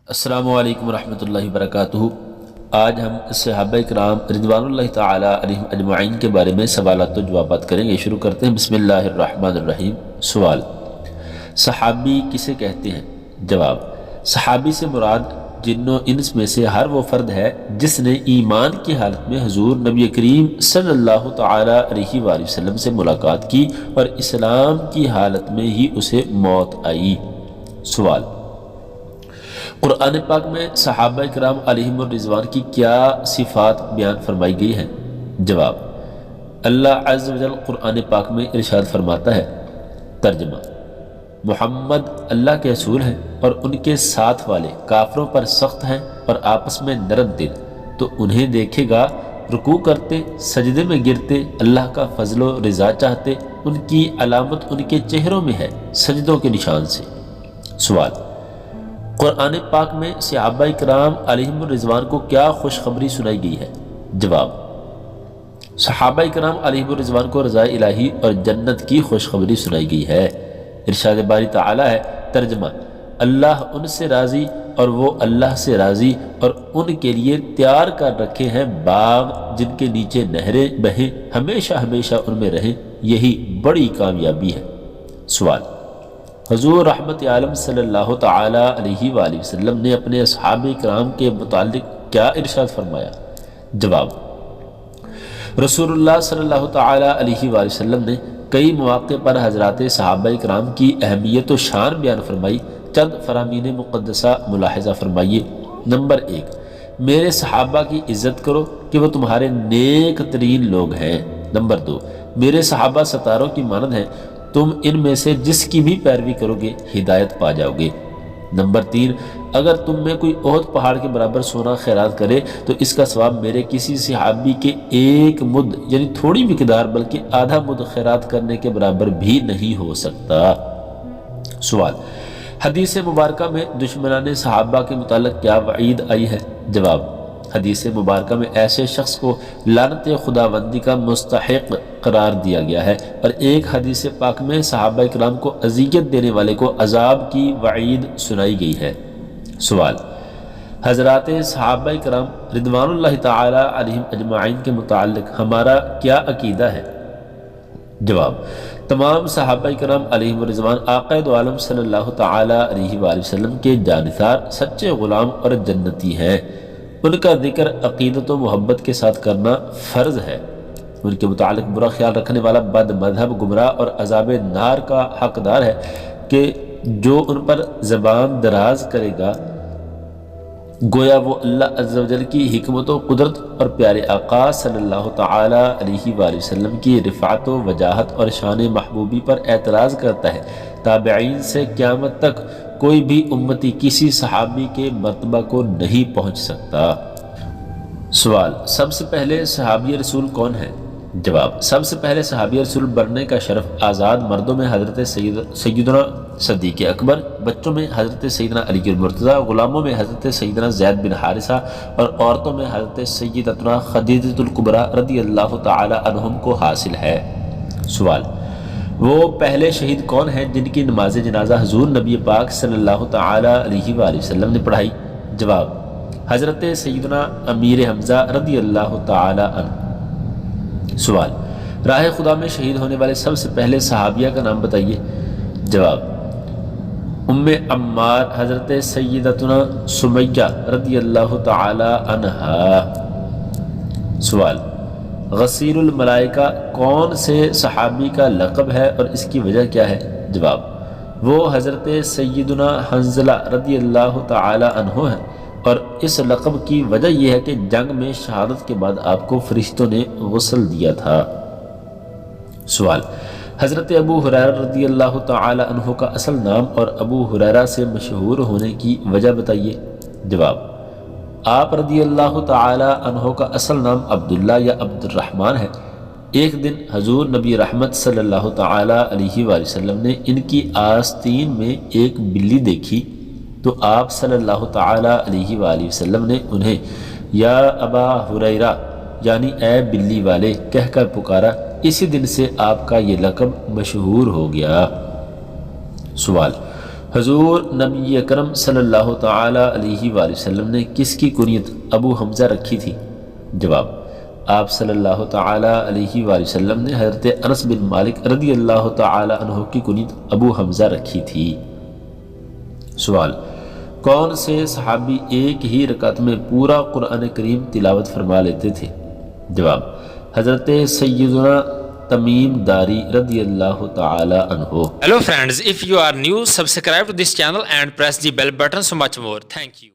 السلام علیکم ورحمۃ اللہ وبرکاتہ۔ آج ہم صحابہ کرام رضوان اللہ تعالی علیہم اجمعین کے بارے میں سوالات و جوابات کریں گے۔ شروع کرتے ہیں۔ بسم اللہ الرحمن الرحیم۔ سوال: صحابی کسے کہتے ہیں؟ جواب: صحابی سے مراد جن و انس میں سے ہر وہ فرد ہے جس نے ایمان کی حالت میں حضور نبی کریم صلی اللہ تعالی علیہ وآلہ وسلم سے ملاقات کی اور اسلام کی حالت میں ہی اسے موت آئی۔ سوال: قرآن پاک میں صحابہ کرام علیہم الرضوان کی کیا صفات بیان فرمائی گئی ہیں؟ جواب: اللہ عز و جل قرآن پاک میں ارشاد فرماتا ہے۔ ترجمہ: محمد اللہ کے رسول ہیں اور ان کے ساتھ والے کافروں پر سخت ہیں اور آپس میں نرم دل، تو انہیں دیکھے گا رکوع کرتے، سجدے میں گرتے، اللہ کا فضل و رضا چاہتے، ان کی علامت ان کے چہروں میں ہے سجدوں کے نشان سے۔ سوال: قرآن پاک میں صحابہ کرام علیہم الرضوان کو کیا خوشخبری سنائی گئی ہے؟ جواب: صحابہ کرام علیہم الرضوان کو رضا الہی اور جنت کی خوشخبری سنائی گئی ہے۔ ارشاد باری تعالی ہے۔ ترجمہ: اللہ ان سے راضی اور وہ اللہ سے راضی، اور ان کے لیے تیار کر رکھے ہیں باغ جن کے نیچے نہریں بہیں، ہمیشہ ہمیشہ ان میں رہیں، یہی بڑی کامیابی ہے۔ سوال: حضور رحمت عالم صلی اللہ تعالی علیہ وآلہ وسلم نے اپنے اصحاب کرام کے متعلق کیا ارشاد فرمایا؟ جواب: رسول اللہ صلی اللہ تعالی علیہ وآلہ وسلم نے کئی مواقع پر حضرات صحابہ کرام کی اہمیت و شان بیان فرمائی۔ چند فرامین مقدسہ ملاحظہ فرمائیے۔ نمبر 1، میرے صحابہ کی عزت کرو کہ وہ تمہارے نیک ترین لوگ ہیں۔ نمبر 2، میرے صحابہ ستاروں کی مانند ہیں، تم ان میں سے جس کی بھی پیروی کرو گے ہدایت پا جاؤ گے۔ نمبر 3، اگر تم میں کوئی احد پہاڑ کے برابر سونا خیرات کرے تو اس کا ثواب میرے کسی صحابی کے ایک مد یعنی تھوڑی مقدار بلکہ آدھا مد خیرات کرنے کے برابر بھی نہیں ہو سکتا۔ سوال: حدیث مبارکہ میں دشمنان صحابہ کے متعلق کیا وعید آئی ہے؟ جواب: حدیث مبارکہ میں ایسے شخص کو لعنت خداوندی کا مستحق قرار دیا گیا ہے، اور ایک حدیث پاک میں صحابہ کرام کو اذیت دینے والے کو عذاب کی وعید سنائی گئی ہے۔ سوال: حضرات صحابہ کرام رضوان اللہ تعالی علیہم اجمعین کے متعلق ہمارا کیا عقیدہ ہے؟ جواب: تمام صحابہ کرام علیہم الرضوان آقا دو عالم صلی اللہ تعالی علیہ وآلہ وسلم کے جانثار سچے غلام اور جنتی ہیں۔ ان کا ذکر عقیدت و محبت کے ساتھ کرنا فرض ہے۔ ان کے متعلق برا خیال رکھنے والا بد مذہب، گمراہ اور عذاب نار کا حقدار ہے کہ جو ان پر زبان دراز کرے گا گویا وہ اللہ عز و جل کی حکمت و قدرت اور پیارے آقا صلی اللہ تعالی علیہ وآلہ وسلم کی رفعت و وجاہت اور شان محبوبی پر اعتراض کرتا ہے۔ تابعین سے قیامت تک کوئی بھی امتی کسی صحابی کے مرتبہ کو نہیں پہنچ سکتا۔ سوال: سب سے پہلے صحابی رسول کون ہے؟ جواب: سب سے پہلے صحابی رسول بننے کا شرف آزاد مردوں میں حضرت سیدنا صدیق اکبر، بچوں میں حضرت سیدنا علی المرتضیٰ، غلاموں میں حضرت سیدنا زید بن حارثہ اور عورتوں میں حضرت سیدتنا خدیجہ الکبریٰ رضی اللہ تعالی عنہم کو حاصل ہے۔ سوال: وہ پہلے شہید کون ہیں جن کی نماز جنازہ حضور نبی پاک صلی اللہ تعالی علیہ وآلہ وسلم نے پڑھائی؟ جواب: حضرت سیدنا امیر حمزہ رضی اللہ تعالی عنہ۔ سوال: راہ خدا میں شہید ہونے والے سب سے پہلے صحابیہ کا نام بتائیے۔ جواب: ام عمار حضرت سیدتنا سمیہ رضی اللہ تعالی عنہا۔ سوال: غسیل الملائکہ کون سے صحابی کا لقب ہے اور اس کی وجہ کیا ہے؟ جواب: وہ حضرت سیدنا حنظلہ رضی اللہ تعالی عنہ ہے، اور اس لقب کی وجہ یہ ہے کہ جنگ میں شہادت کے بعد آپ کو فرشتوں نے غسل دیا تھا۔ سوال: حضرت ابو ہریرہ رضی اللہ تعالی عنہ کا اصل نام اور ابو ہریرہ سے مشہور ہونے کی وجہ بتائیے۔ جواب: آپ رضی اللہ تعالی عنہ کا اصل نام عبداللہ یا عبد الرحمن ہے۔ ایک دن حضور نبی رحمت صلی اللہ تعالی علیہ وآلہ وسلم نے ان کی آستین میں ایک بلی دیکھی تو آپ صلی اللہ تعالی علیہ وآلہ وسلم نے انہیں یا ابا ہریرہ یعنی اے بلی والے کہہ کر پکارا۔ اسی دن سے آپ کا یہ لقب مشہور ہو گیا۔ سوال: حضور نبی اکرم صلی اللہ تعالی علیہ وآلہ وسلم نے کس کی کنیت ابو حمزہ رکھی تھی؟ جواب: آپ صلی اللہ تعالی علیہ وآلہ وسلم نے حضرت انس بن مالک رضی اللہ تعالی عنہ کی کنیت ابو حمزہ رکھی تھی۔ سوال: کون سے صحابی ایک ہی رکعت میں پورا قرآن کریم تلاوت فرما لیتے تھے؟ جواب: حضرت سیدنا تمیم داری رضی اللہ تعالی عنہ۔ Hello friends, if you are new, subscribe to this channel and press the bell button so much more. Thank you.